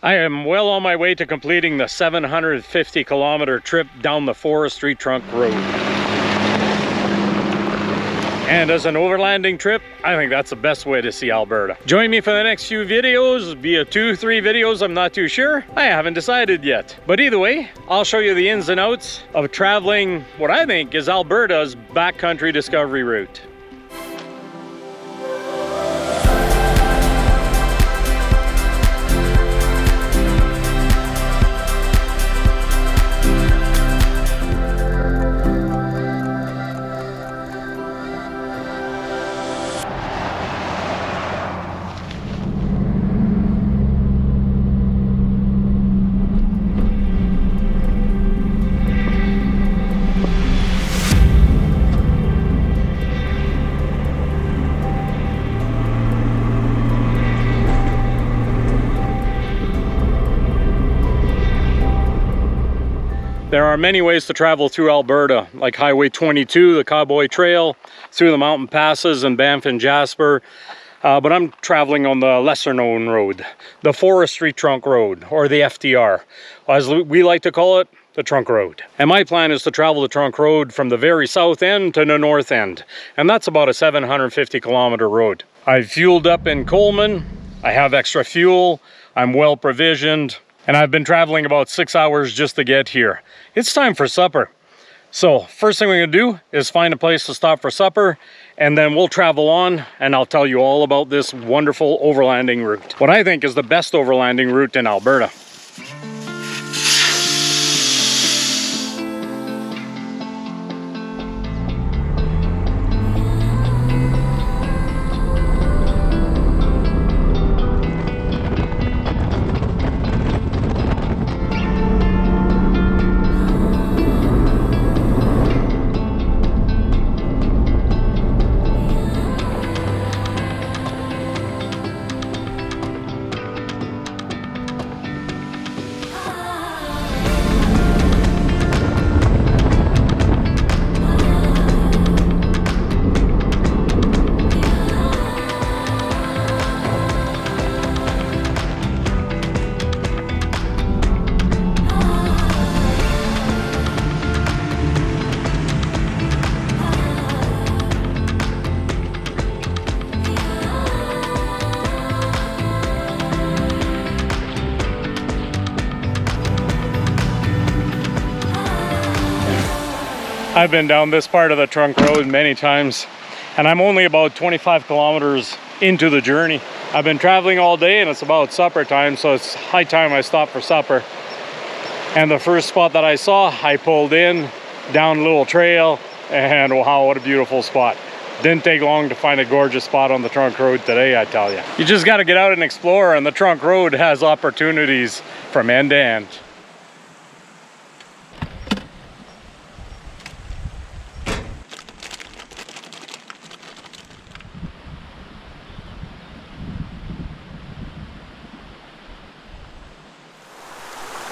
I am well on my way to completing the 750 kilometer trip down the Forestry trunk road. And as an overlanding trip, I think that's the best way to see Alberta. Join me for the next few videos, be it 2-3 videos, I'm not too sure. I haven't decided yet. But either way, I'll show you the ins and outs of traveling what I think is Alberta's backcountry discovery route. There are many ways to travel through Alberta, like Highway 22, the Cowboy Trail, through the mountain passes in Banff and Jasper. But I'm traveling on the lesser known road, the Forestry Trunk Road, or the FTR, as we like to call it, the Trunk Road. And my plan is to travel the Trunk Road from the very south end to the north end. And that's about a 750 kilometer road. I've fueled up in Coleman, I have extra fuel, I'm well provisioned, and I've been traveling about 6 hours just to get here. It's time for supper. So first thing we're gonna do is find a place to stop for supper, and then we'll travel on and I'll tell you all about this wonderful overlanding route. What I think is the best overlanding route in Alberta. I've been down this part of the Trunk Road many times, and I'm only about 25 kilometers into the journey. I've been traveling all day and it's about supper time, so it's high time I stop for supper. And the first spot that I saw, I pulled in, down a little trail, and wow, what a beautiful spot. Didn't take long to find a gorgeous spot on the Trunk Road today, I tell you. You just gotta get out and explore, and the Trunk Road has opportunities from end to end.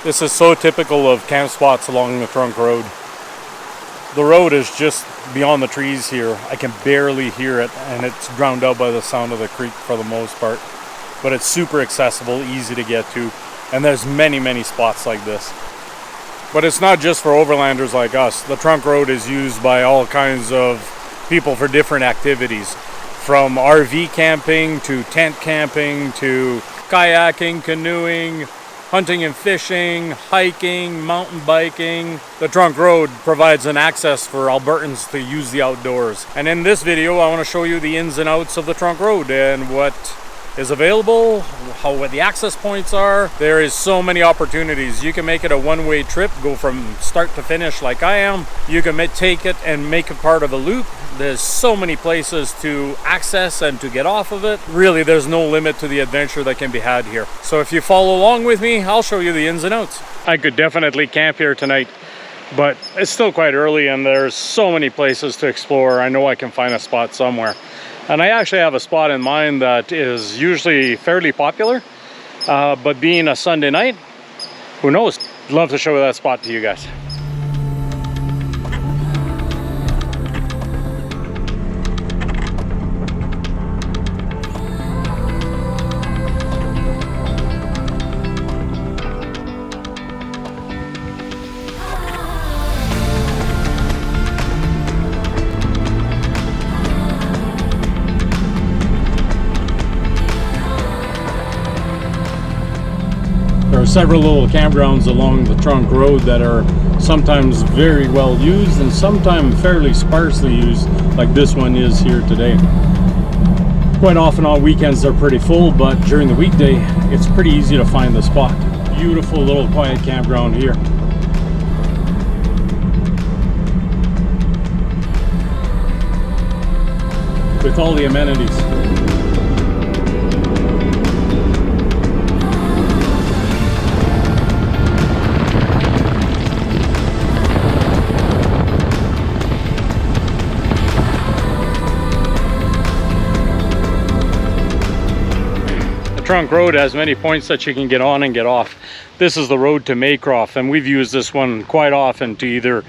This is so typical of camp spots along the Trunk Road. The road is just beyond the trees here. I can barely hear it, and it's drowned out by the sound of the creek for the most part. But it's super accessible, easy to get to, and there's many spots like this. But it's not just for overlanders like us. The Trunk Road is used by all kinds of people for different activities, from RV camping to tent camping to kayaking, canoeing, hunting and fishing, hiking, mountain biking. The Trunk Road provides an access for Albertans to use the outdoors. And in this video, I want to show you the ins and outs of the Trunk Road and what is available, what the access points are. There is so many opportunities. You can make it a one-way trip, go from start to finish like I am. You can take it and make it part of a loop. There's so many places to access and to get off of it. Really, there's no limit to the adventure that can be had here. So if you follow along with me, I'll show you the ins and outs. I could definitely camp here tonight, but it's still quite early and there's so many places to explore. I know I can find a spot somewhere. And I actually have a spot in mind that is usually fairly popular, but being a Sunday night, who knows? I'd love to show that spot to you guys. are several little campgrounds along the trunk road that are sometimes very well used and sometimes fairly sparsely used, like this one is here today. Quite often on weekends they're pretty full, but during the weekday it's pretty easy to find the spot. Beautiful little quiet campground here. With all the amenities. The trunk road has many points that you can get on and get off. This is the road to Maycroft, and we've used this one quite often to either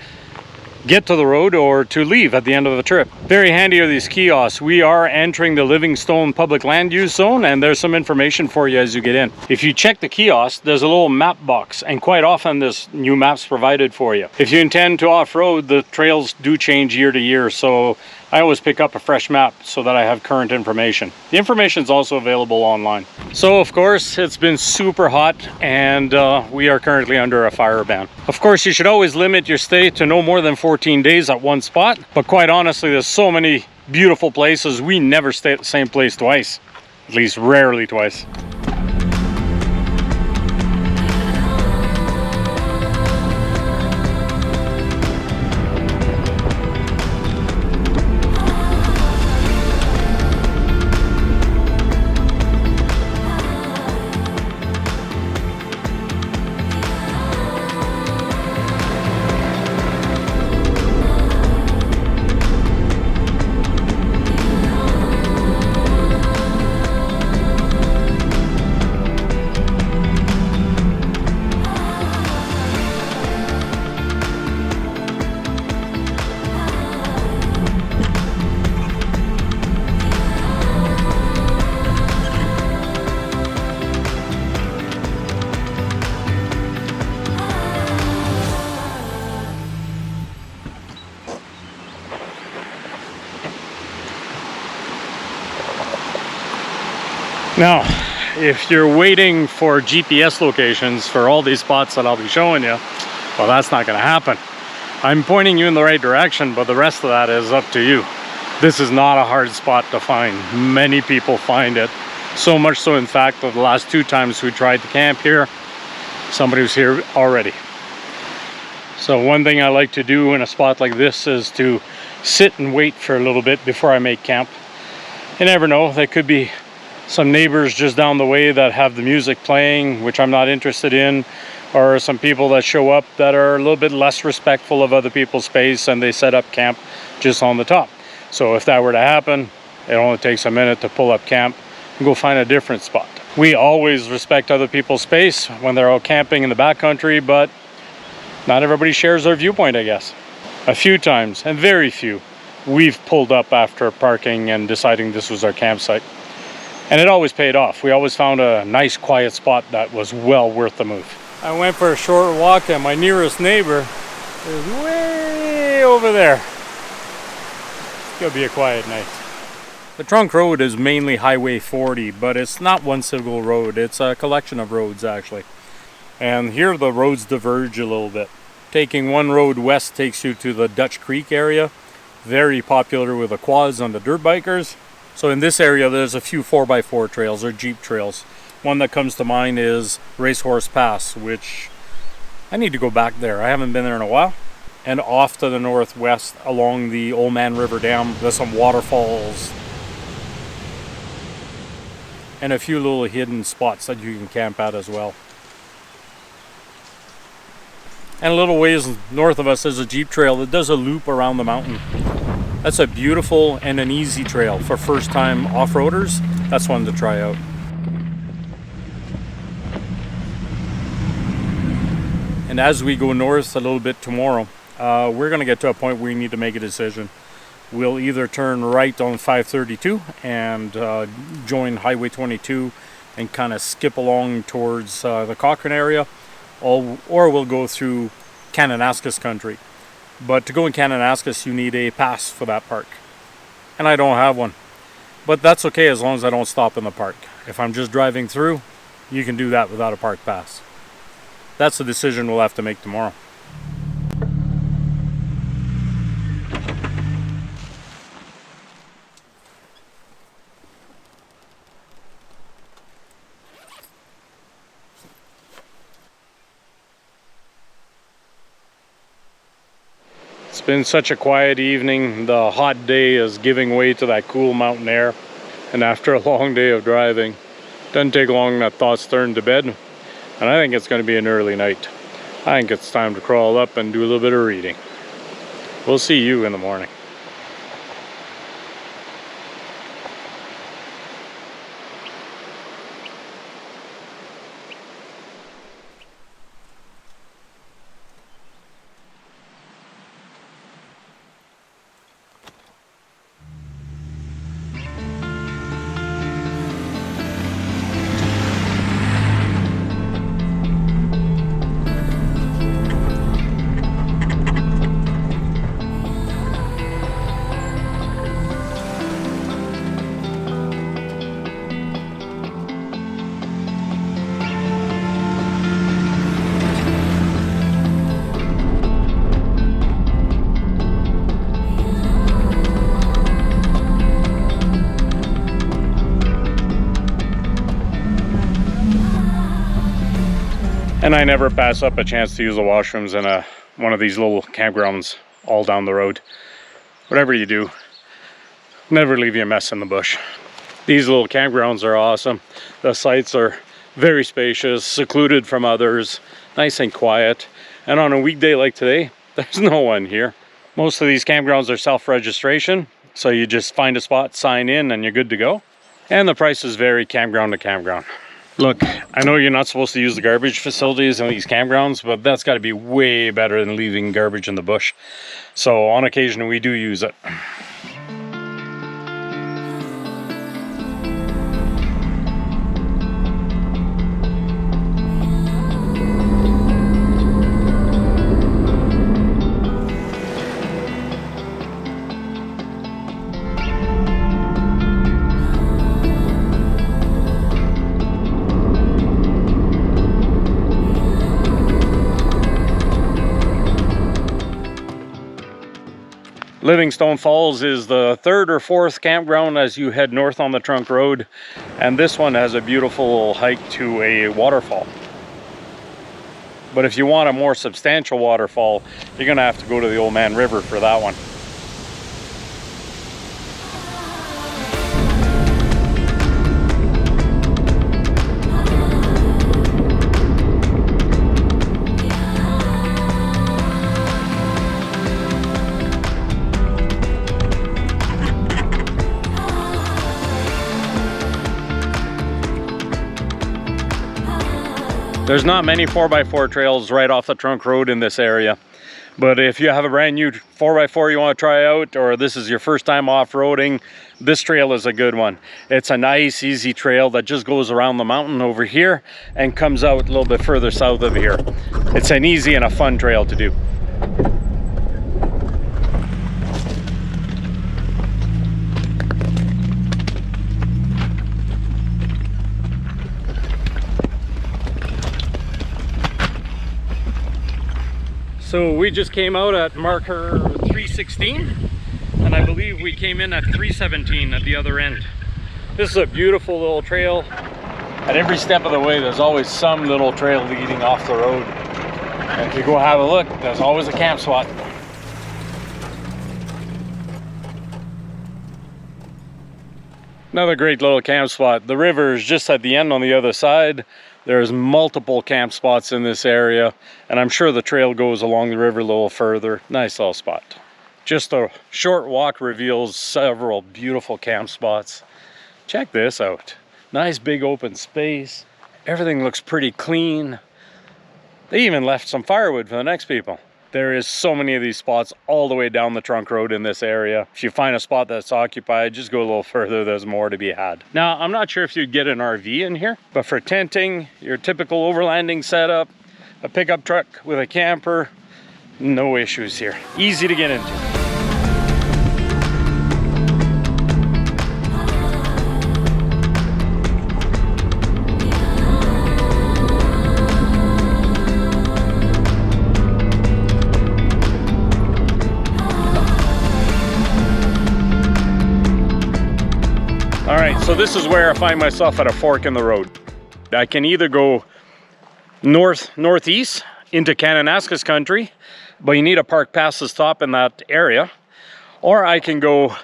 get to the road or to leave at the end of the trip. Very handy are these kiosks. We are entering the Livingstone public land use zone, and there's some information for you as you get in. If you check the kiosk, there's a little map box, and quite often there's new maps provided for you. If you intend to off-road, the trails do change year to year, so I always pick up a fresh map so that I have current information. The information is also available online. So of course it's been super hot, and we are currently under a fire ban. Of course you should always limit your stay to no more than 14 days at one spot, but quite honestly there's so many beautiful places, we never stay at the same place twice. At least rarely twice. Now, if you're waiting for GPS locations for all these spots that I'll be showing you, well, that's not going to happen. I'm pointing you in the right direction, but the rest of that is up to you. This is not a hard spot to find. Many people find it. So much so, in fact, that the last 2 times we tried to camp here, somebody was here already. So one thing I like to do in a spot like this is to sit and wait for a little bit before I make camp. You never know, there could be some neighbors just down the way that have the music playing, which I'm not interested in, or some people that show up that are a little bit less respectful of other people's space and they set up camp just on the top. So if that were to happen, it only takes a minute to pull up camp and go find a different spot. We always respect other people's space when they're out camping in the backcountry, but not everybody shares their viewpoint, I guess. A few times, and very few, we've pulled up after parking and deciding this was our campsite. And it always paid off. We always found a nice quiet spot that was well worth the move. I went for a short walk and my nearest neighbor is way over there. It's gonna be a quiet night. The trunk road is mainly Highway 40, but it's not one single road. It's a collection of roads actually. And here the roads diverge a little bit. Taking one road west takes you to the Dutch Creek area. Very popular with the quads and the dirt bikers. So in this area there's a few 4x4 trails or Jeep trails. One that comes to mind is Racehorse Pass, which I need to go back there. I haven't been there in a while. And off to the northwest along the Old Man River Dam, there's some waterfalls and a few little hidden spots that you can camp at as well. And a little ways north of us there's a Jeep trail that does a loop around the mountain. That's a beautiful and an easy trail for first-time off-roaders. That's one to try out. And as we go north a little bit tomorrow, we're going to get to a point where we need to make a decision. We'll either turn right on 532 and join Highway 22 and kind of skip along towards the Cochrane area, or we'll go through Kananaskis country. But to go in Kananaskis, you need a pass for that park. And I don't have one. But that's okay as long as I don't stop in the park. If I'm just driving through, you can do that without a park pass. That's the decision we'll have to make tomorrow. It's been such a quiet evening. The hot day is giving way to that cool mountain air. And after a long day of driving, doesn't take long that thoughts turn to bed. And I think it's going to be an early night. I think it's time to crawl up and do a little bit of reading. We'll see you in the morning. And I never pass up a chance to use the washrooms in one of these little campgrounds all down the road. Whatever you do, never leave your mess in the bush. These little campgrounds are awesome. The sites are very spacious, secluded from others, nice and quiet. And on a weekday like today, there's no one here. Most of these campgrounds are self-registration, so you just find a spot, sign in, and you're good to go. And the prices vary campground to campground. Look, I know you're not supposed to use the garbage facilities in these campgrounds, but that's got to be way better than leaving garbage in the bush. So on occasion we do use it. Livingstone Falls is the third or fourth campground as you head north on the trunk road, and this one has a beautiful hike to a waterfall. But if you want a more substantial waterfall, you're gonna have to go to the Old Man River for that one. There's not many 4x4 trails right off the trunk road in this area, but if you have a brand new 4x4 you want to try out, or this is your first time off-roading, this trail is a good one. It's a nice easy trail that just goes around the mountain over here and comes out a little bit further south of here. It's an easy and a fun trail to do. So we just came out at marker 316, and I believe we came in at 317 at the other end. This is a beautiful little trail. At every step of the way, there's always some little trail leading off the road. And if you go have a look, there's always a camp spot. Another great little camp spot. The river is just at the end on the other side. There's multiple camp spots in this area, and I'm sure the trail goes along the river a little further. Nice little spot. Just a short walk reveals several beautiful camp spots. Check this out. Nice big open space. Everything looks pretty clean. They even left some firewood for the next people. There is so many of these spots all the way down the trunk road in this area. If you find a spot that's occupied, just go a little further, there's more to be had. Now, I'm not sure if you'd get an RV in here, but for tenting, your typical overlanding setup, a pickup truck with a camper, no issues here. Easy to get into. So this is where I find myself at a fork in the road. I can either go northeast into Kananaskis country, but you need a park pass to stop in that area, or I can go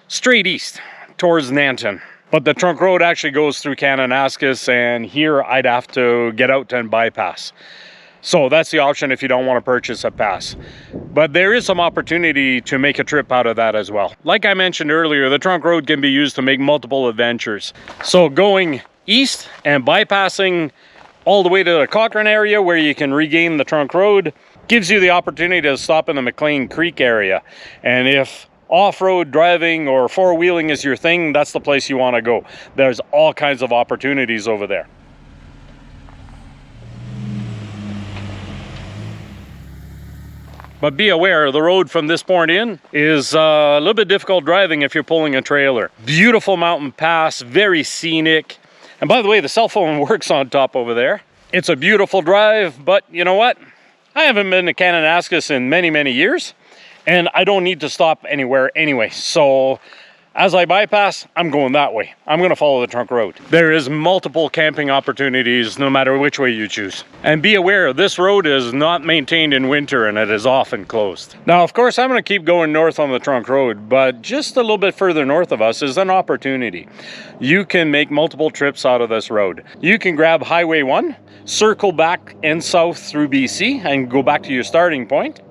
straight east towards Nanton. But the trunk road actually goes through Kananaskis, and here I'd have to get out and bypass. So that's the option if you don't want to purchase a pass. But there is some opportunity to make a trip out of that as well. Like I mentioned earlier, the trunk road can be used to make multiple adventures. So going east and bypassing all the way to the Cochrane area where you can regain the trunk road gives you the opportunity to stop in the McLean Creek area. And if off-road driving or four-wheeling is your thing, that's the place you want to go. There's all kinds of opportunities over there. But be aware, the road from this point in is a little bit difficult driving if you're pulling a trailer. Beautiful mountain pass, very scenic. And by the way, the cell phone works on top over there. It's a beautiful drive, but you know what? I haven't been to Kananaskis in many, many years, and I don't need to stop anywhere anyway. So as I bypass, I'm going that way. I'm going to follow the trunk road. There is multiple camping opportunities no matter which way you choose. And be aware, this road is not maintained in winter and it is often closed. Now, of course, I'm going to keep going north on the trunk road, but just a little bit further north of us is an opportunity. You can make multiple trips out of this road. You can grab Highway 1, circle back and south through BC and go back to your starting point.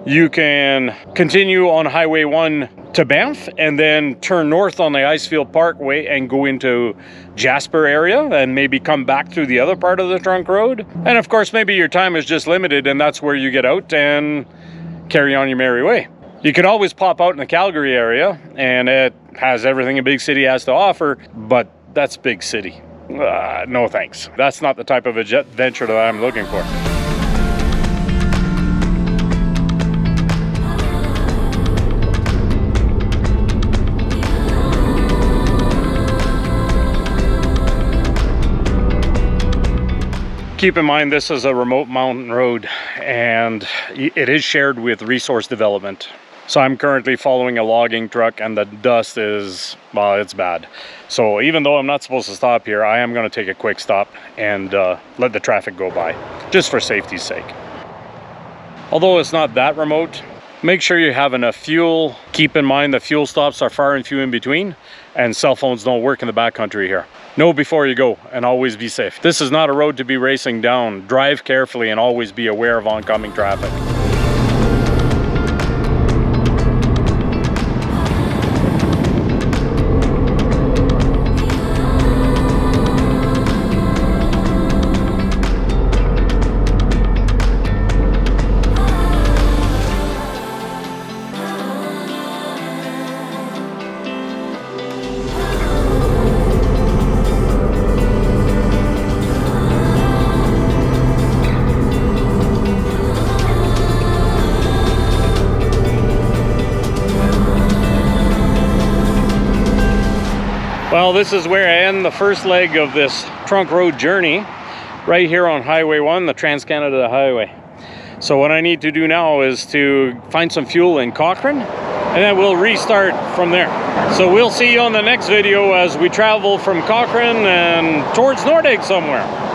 You can continue on Highway 1 to Banff and then turn north on the Icefield Parkway and go into Jasper area and maybe come back through the other part of the trunk road. And of course, maybe your time is just limited and that's where you get out and carry on your merry way. You can always pop out in the Calgary area and it has everything a big city has to offer, but that's big city. No thanks. That's not the type of adventure that I'm looking for. Keep in mind, this is a remote mountain road and it is shared with resource development. So I'm currently following a logging truck and the dust is, well, it's bad. So even though I'm not supposed to stop here, I am going to take a quick stop and let the traffic go by, just for safety's sake. Although it's not that remote, make sure you have enough fuel. Keep in mind the fuel stops are far and few in between, and cell phones don't work in the backcountry here. Know before you go and always be safe. This is not a road to be racing down. Drive carefully and always be aware of oncoming traffic. Well, this is where I end the first leg of this trunk road journey, right here on Highway 1, the Trans-Canada Highway. So what I need to do now is to find some fuel in Cochrane, and then we'll restart from there. So we'll see you on the next video as we travel from Cochrane and towards Nordegg somewhere.